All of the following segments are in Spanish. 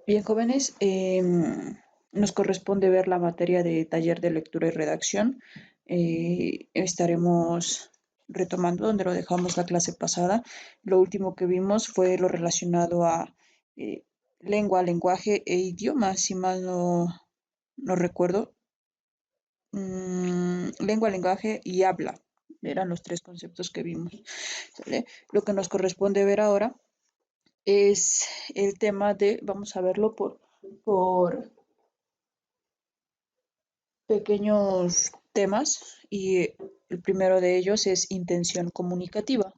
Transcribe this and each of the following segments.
Bien, jóvenes, nos corresponde ver la materia de taller de lectura y redacción. Estaremos retomando donde lo dejamos la clase pasada. Lo último que vimos fue lo relacionado a eh, lengua, lenguaje e idioma, si mal no recuerdo. Lengua, lenguaje y habla. Eran los tres conceptos que vimos. ¿Sale? Lo que nos corresponde ver ahora es el tema de, vamos a verlo por pequeños temas y el primero de ellos es intención comunicativa.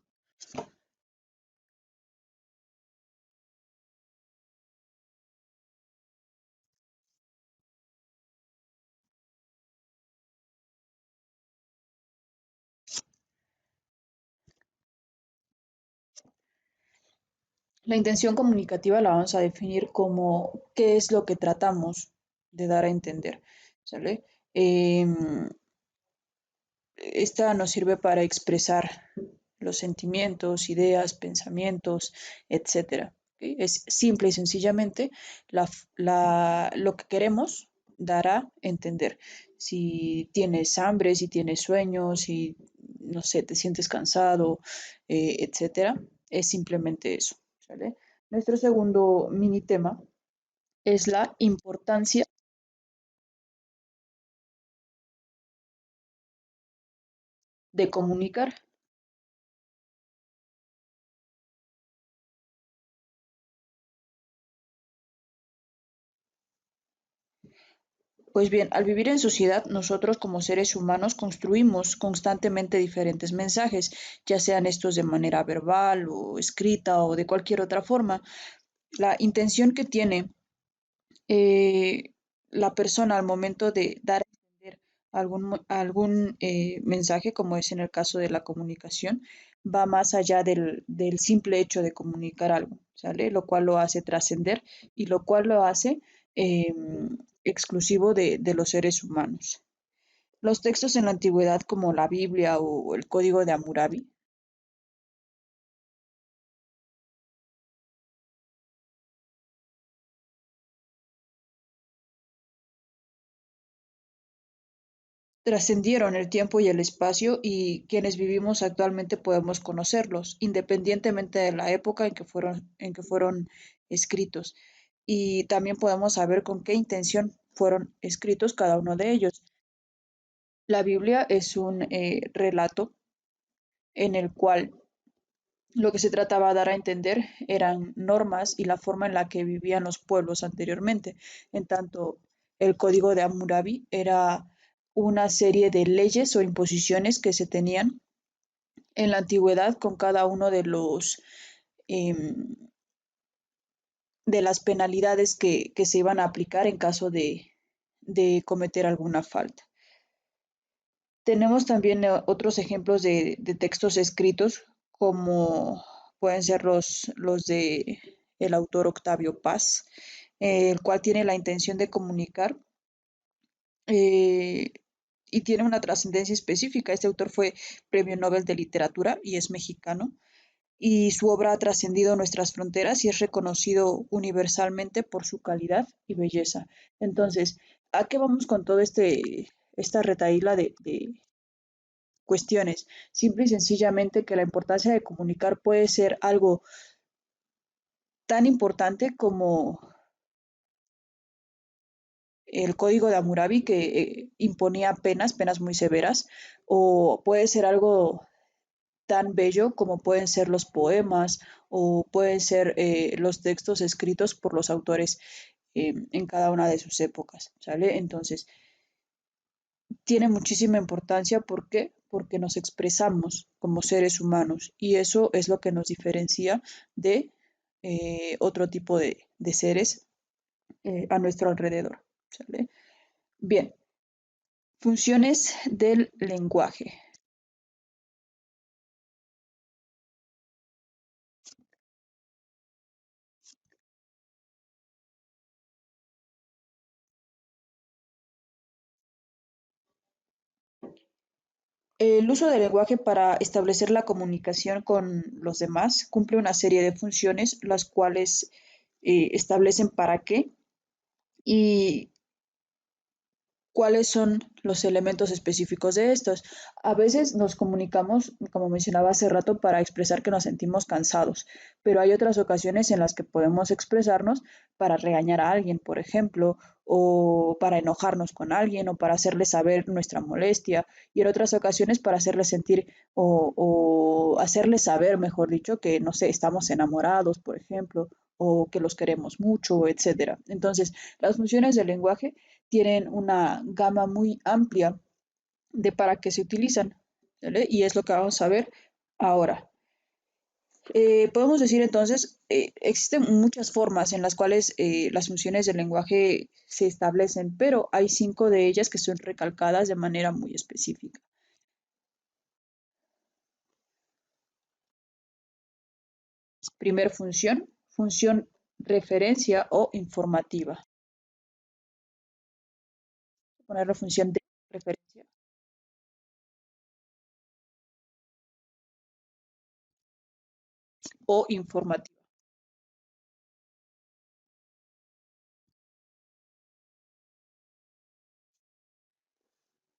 La intención comunicativa la vamos a definir como qué es lo que tratamos de dar a entender, ¿sale? Esta nos sirve para expresar los sentimientos, ideas, pensamientos, etcétera. ¿Ok? Es simple y sencillamente lo que queremos dar a entender. Si tienes hambre, si tienes sueño, si, no sé, te sientes cansado, etcétera, es simplemente eso. ¿Sale? Nuestro segundo mini tema es la importancia de comunicar. Pues bien, al vivir en sociedad, nosotros como seres humanos construimos constantemente diferentes mensajes, ya sean estos de manera verbal o escrita o de cualquier otra forma. La intención que tiene eh, la persona al momento de dar a entender algún mensaje, como es en el caso de la comunicación, va más allá del simple hecho de comunicar algo, ¿sale? Lo cual lo hace trascender y lo cual lo hace eh, exclusivo de los seres humanos. Los textos en la antigüedad, como la Biblia o el Código de Hammurabi, trascendieron el tiempo y el espacio y quienes vivimos actualmente podemos conocerlos, independientemente de la época en que fueron escritos. Y también podemos saber con qué intención fueron escritos cada uno de ellos. La Biblia es un relato en el cual lo que se trataba de dar a entender eran normas y la forma en la que vivían los pueblos anteriormente. En tanto, el Código de Hammurabi era una serie de leyes o imposiciones que se tenían en la antigüedad con cada uno em, de las penalidades que se iban a aplicar en caso de cometer alguna falta. Tenemos también otros ejemplos de textos escritos, como pueden ser los de el autor Octavio Paz, el cual tiene la intención de comunicar eh, y tiene una trascendencia específica. Este autor fue Premio Nobel de Literatura y es mexicano, y su obra ha trascendido nuestras fronteras y es reconocido universalmente por su calidad y belleza. Entonces, ¿a qué vamos con todo esta retaíla de cuestiones? Simple y sencillamente que la importancia de comunicar puede ser algo tan importante como el código de Hammurabi que imponía penas muy severas, o puede ser algo tan bello como pueden ser los poemas o pueden ser los textos escritos por los autores en cada una de sus épocas, ¿sale? Entonces, tiene muchísima importancia. ¿Por qué? Porque nos expresamos como seres humanos y eso es lo que nos diferencia de otro tipo de seres a nuestro alrededor. ¿Sale? Bien, funciones del lenguaje. El uso del lenguaje para establecer la comunicación con los demás cumple una serie de funciones, las cuales establecen para qué y cuáles son los elementos específicos de estos. A veces nos comunicamos, como mencionaba hace rato, para expresar que nos sentimos cansados, pero hay otras ocasiones en las que podemos expresarnos para regañar a alguien, por ejemplo, o para enojarnos con alguien, o para hacerle saber nuestra molestia, y en otras ocasiones para hacerle sentir o hacerle saber, mejor dicho, que, no sé, estamos enamorados, por ejemplo, o que los queremos mucho, etcétera. Entonces, las funciones del lenguaje tienen una gama muy amplia de para qué se utilizan, ¿vale? Y es lo que vamos a ver ahora. Podemos decir entonces, existen muchas formas en las cuales las funciones del lenguaje se establecen, pero hay 5 de ellas que son recalcadas de manera muy específica. Primer función, función referencia o informativa. Poner la función de referencia o informativa.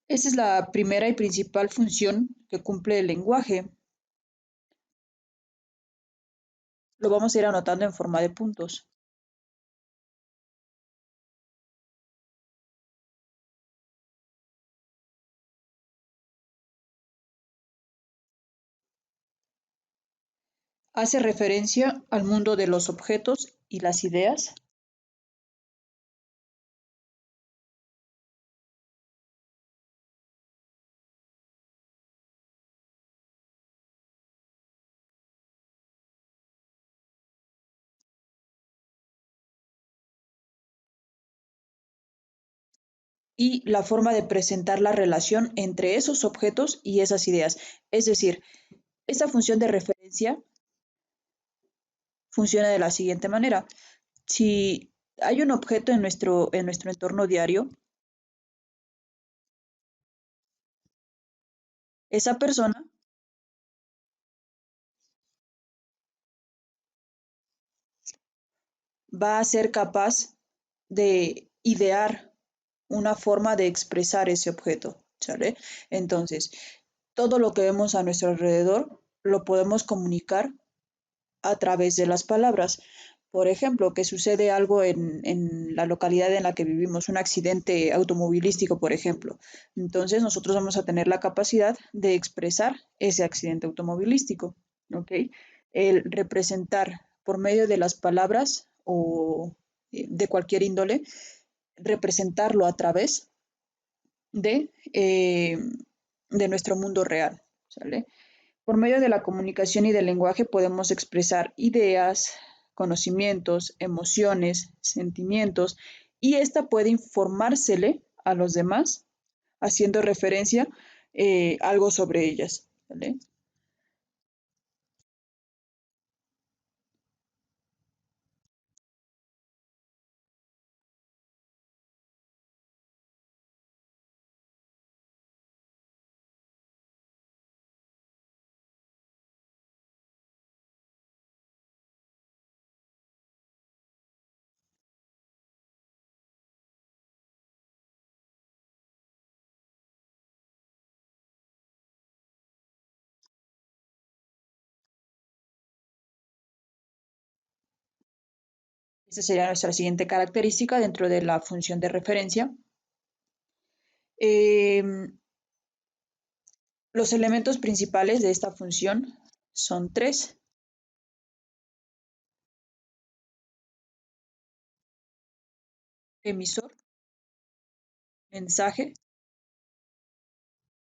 Esa es la primera y principal función que cumple el lenguaje. Lo vamos a ir anotando en forma de puntos. Hace referencia al mundo de los objetos y las ideas y la forma de presentar la relación entre esos objetos y esas ideas. Es decir, esta función de referencia funciona de la siguiente manera. Si hay un objeto en nuestro entorno diario, esa persona va a ser capaz de idear una forma de expresar ese objeto, ¿sale? Entonces, todo lo que vemos a nuestro alrededor lo podemos comunicar a través de las palabras. Por ejemplo, que sucede algo en la localidad en la que vivimos, un accidente automovilístico, por ejemplo. Entonces, nosotros vamos a tener la capacidad de expresar ese accidente automovilístico, ¿ok? El representar por medio de las palabras o de cualquier índole, representarlo a través de, de nuestro mundo real, ¿sale? Por medio de la comunicación y del lenguaje podemos expresar ideas, conocimientos, emociones, sentimientos, y esta puede informársele a los demás haciendo referencia algo sobre ellas, ¿vale? Esta sería nuestra siguiente característica dentro de la función de referencia. Eh, los elementos principales de esta función son tres: emisor, mensaje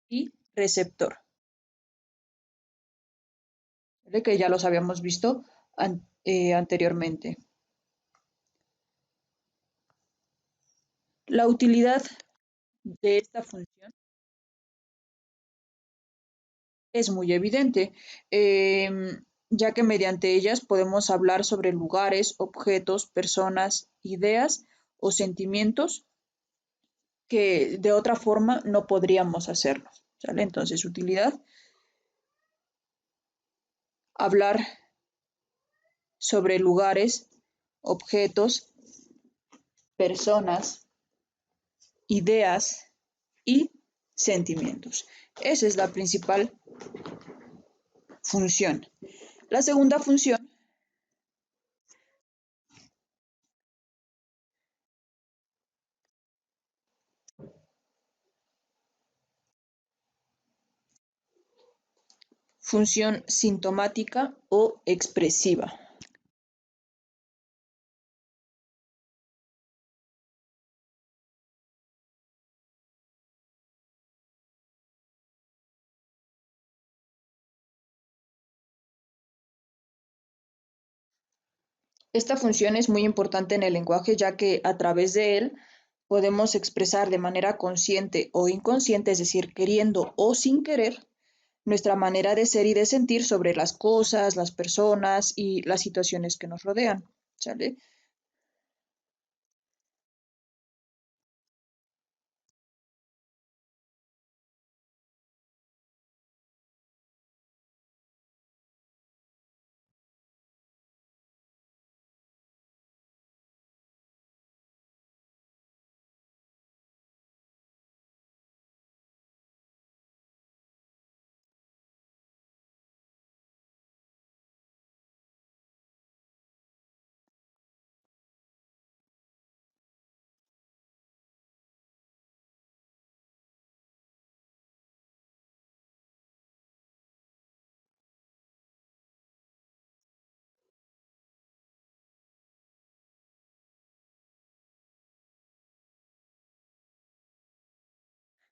y receptor, ¿vale? Que ya los habíamos visto anteriormente. La utilidad de esta función es muy evidente, ya que mediante ellas podemos hablar sobre lugares, objetos, personas, ideas o sentimientos que de otra forma no podríamos hacerlo, ¿sale? Entonces, utilidad, hablar sobre lugares, objetos, personas, ideas y sentimientos. Esa es la principal función. La segunda función, función sintomática o expresiva. Esta función es muy importante en el lenguaje ya que a través de él podemos expresar de manera consciente o inconsciente, es decir, queriendo o sin querer, nuestra manera de ser y de sentir sobre las cosas, las personas y las situaciones que nos rodean. ¿Sale?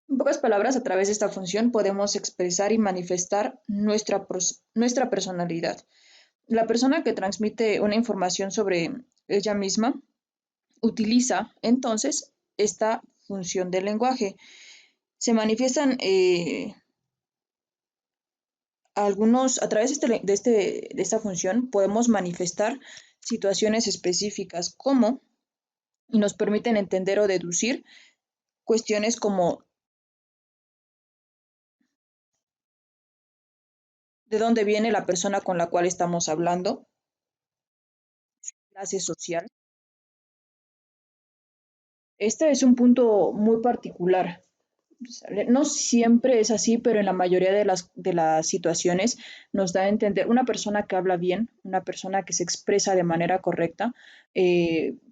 En pocas palabras, a través de esta función podemos expresar y manifestar nuestra personalidad. La persona que transmite una información sobre ella misma utiliza entonces esta función del lenguaje. Se manifiestan a través de esta función podemos manifestar situaciones específicas como y nos permiten entender o deducir cuestiones como de dónde viene la persona con la cual estamos hablando, clase social. Este es un punto muy particular. ¿Sale? No siempre es así, pero en la mayoría de las situaciones nos da a entender una persona que habla bien, una persona que se expresa de manera correcta,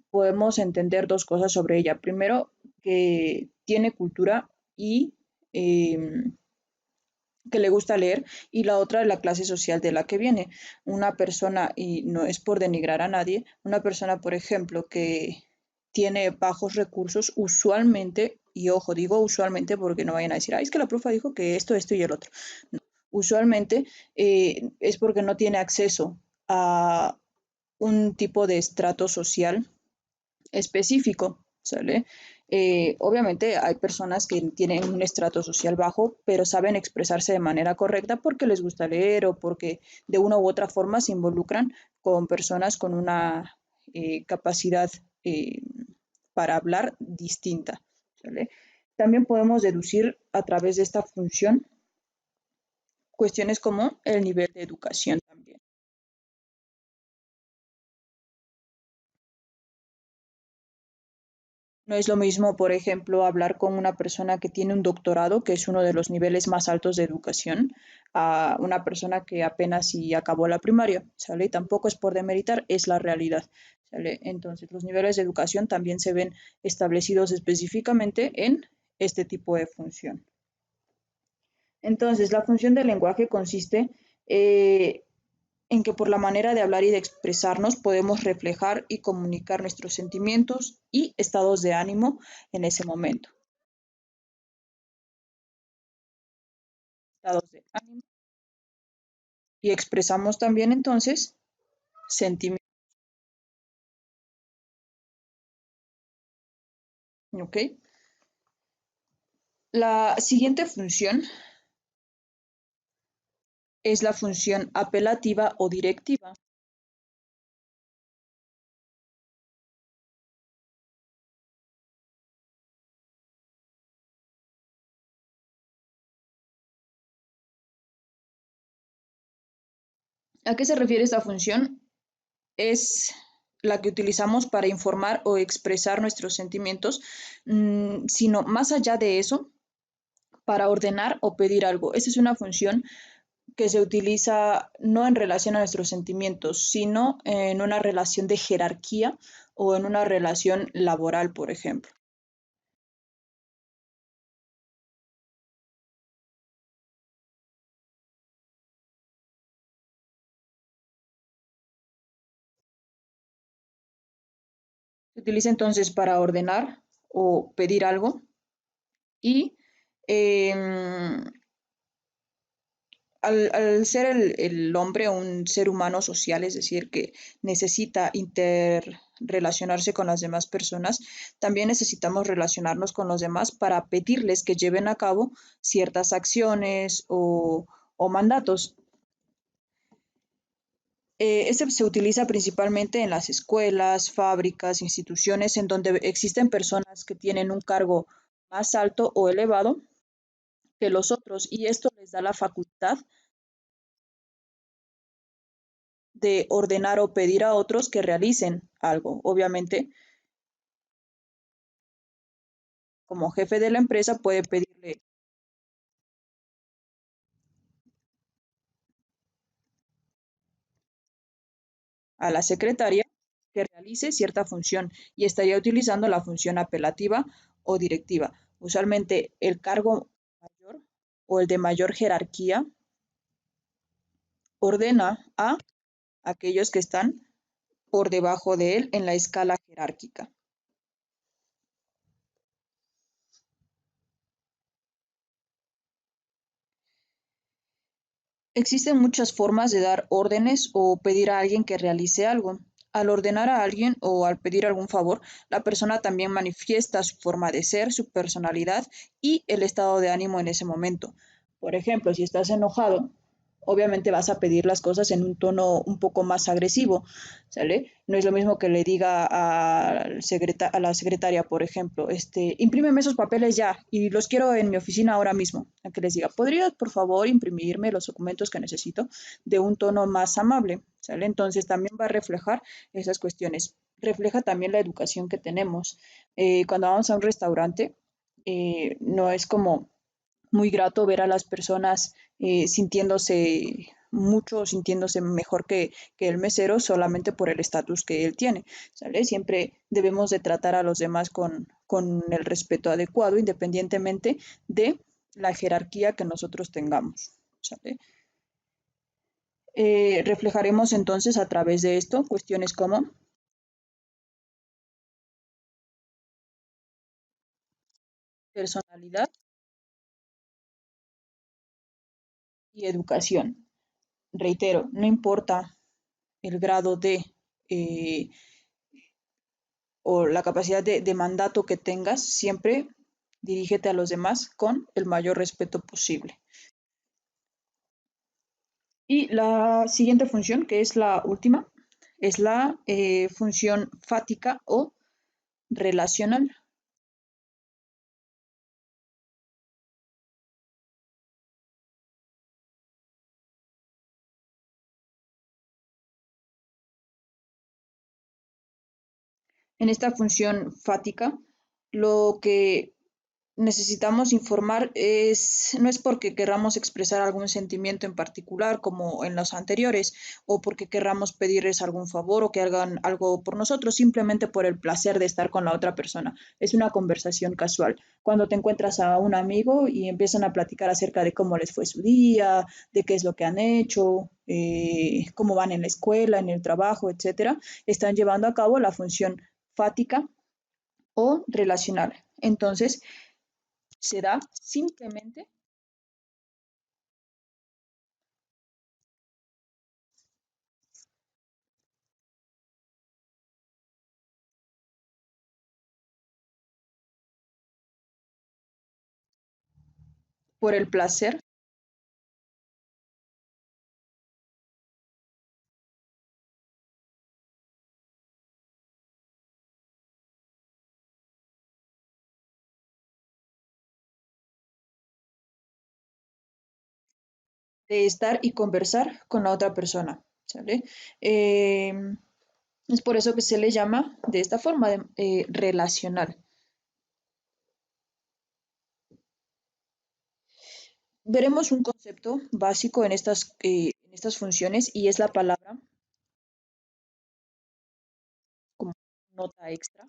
podemos entender dos cosas sobre ella. Primero, que tiene cultura y que le gusta leer, y la otra es la clase social de la que viene. Una persona, y no es por denigrar a nadie, una persona, por ejemplo, que tiene bajos recursos, usualmente, y ojo, digo usualmente porque no vayan a decir, ay, es que la profa dijo que esto y el otro. No. Usualmente es porque no tiene acceso a un tipo de estrato social específico, ¿sale? Obviamente hay personas que tienen un estrato social bajo, pero saben expresarse de manera correcta porque les gusta leer o porque de una u otra forma se involucran con personas con una capacidad eh, para hablar distinta, ¿sale? También podemos deducir a través de esta función cuestiones como el nivel de educación también. No es lo mismo, por ejemplo, hablar con una persona que tiene un doctorado, que es uno de los niveles más altos de educación, a una persona que apenas si acabó la primaria, ¿sale? Y tampoco es por demeritar, es la realidad, ¿sale? Entonces, los niveles de educación también se ven establecidos específicamente en este tipo de función. Entonces, la función del lenguaje consiste en que por la manera de hablar y de expresarnos podemos reflejar y comunicar nuestros sentimientos y estados de ánimo en ese momento. Estados de ánimo y expresamos también entonces sentimientos. ¿Ok? La siguiente función es la función apelativa o directiva. ¿A qué se refiere esta función? Es la que utilizamos para informar o expresar nuestros sentimientos, sino más allá de eso, para ordenar o pedir algo. Esa es una función que se utiliza no en relación a nuestros sentimientos, sino en una relación de jerarquía o en una relación laboral, por ejemplo. Se utiliza entonces para ordenar o pedir algo y eh, al ser hombre un ser humano social, es decir, que necesita interrelacionarse con las demás personas, también necesitamos relacionarnos con los demás para pedirles que lleven a cabo ciertas acciones o mandatos. Este se utiliza principalmente en las escuelas, fábricas, instituciones en donde existen personas que tienen un cargo más alto o elevado que los otros y esto les da la facultad de ordenar o pedir a otros que realicen algo. Obviamente, como jefe de la empresa puede pedirle a la secretaria que realice cierta función y estaría utilizando la función apelativa o directiva. Usualmente el cargo mayor o el de mayor jerarquía ordena a aquellos que están por debajo de él en la escala jerárquica. Existen muchas formas de dar órdenes o pedir a alguien que realice algo. Al ordenar a alguien o al pedir algún favor, la persona también manifiesta su forma de ser, su personalidad y el estado de ánimo en ese momento. Por ejemplo, si estás enojado, obviamente vas a pedir las cosas en un tono un poco más agresivo, ¿sale? No es lo mismo que le diga a la secretaria, por ejemplo, imprímeme esos papeles ya y los quiero en mi oficina ahora mismo. A que les diga, ¿podrías por favor imprimirme los documentos que necesito de un tono más amable? ¿Sale? Entonces también va a reflejar esas cuestiones. Refleja también la educación que tenemos. Cuando vamos a un restaurante, no es como muy grato ver a las personas sintiéndose mucho, sintiéndose mejor que el mesero solamente por el estatus que él tiene, ¿sale? Siempre debemos de tratar a los demás con el respeto adecuado, independientemente de la jerarquía que nosotros tengamos, ¿sale? Reflejaremos entonces a través de esto cuestiones como personalidad y educación. Reitero, no importa el grado de eh, o la capacidad de mandato que tengas, siempre dirígete a los demás con el mayor respeto posible. Y la siguiente función, que es la última, es la función fática o relacional. En esta función fática, lo que necesitamos informar no es porque querramos expresar algún sentimiento en particular, como en los anteriores, o porque querramos pedirles algún favor o que hagan algo por nosotros, simplemente por el placer de estar con la otra persona. Es una conversación casual. Cuando te encuentras a un amigo y empiezan a platicar acerca de cómo les fue su día, de qué es lo que han hecho, cómo van en la escuela, en el trabajo, etcétera, están llevando a cabo la función fática o relacional. Entonces, se da simplemente por el placer de estar y conversar con la otra persona, ¿sale? Es por eso que se le llama de esta forma relacional. Veremos un concepto básico en estas funciones y es la palabra como nota extra.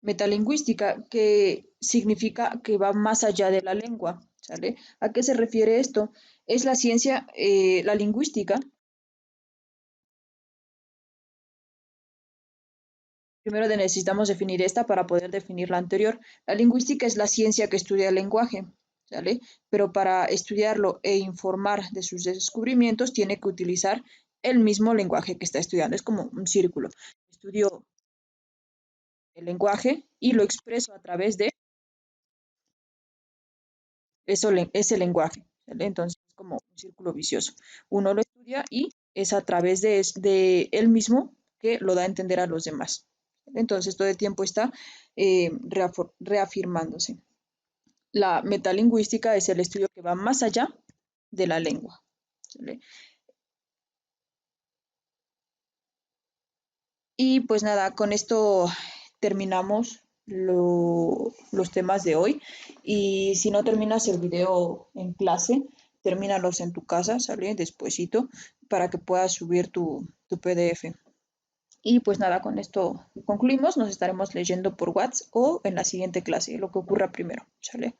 Metalingüística, que significa que va más allá de la lengua, ¿sale? ¿A qué se refiere esto? Es la ciencia, la lingüística. Primero necesitamos definir esta para poder definir la anterior. La lingüística es la ciencia que estudia el lenguaje, ¿sale? Pero para estudiarlo e informar de sus descubrimientos tiene que utilizar el mismo lenguaje que está estudiando. Es como un círculo. Estudio el lenguaje y lo expreso a través de ese lenguaje, ¿sale? Entonces es como un círculo vicioso. Uno lo estudia y es a través de él mismo que lo da a entender a los demás. Entonces todo el tiempo está reafirmándose. La metalingüística es el estudio que va más allá de la lengua, ¿sale? Y pues nada, con esto terminamos los temas de hoy. Y si no terminas el video en clase, termínalos en tu casa, ¿sale? Despuesito, para que puedas subir tu PDF. Y pues nada, con esto concluimos. Nos estaremos leyendo por WhatsApp o en la siguiente clase, lo que ocurra primero, ¿sale?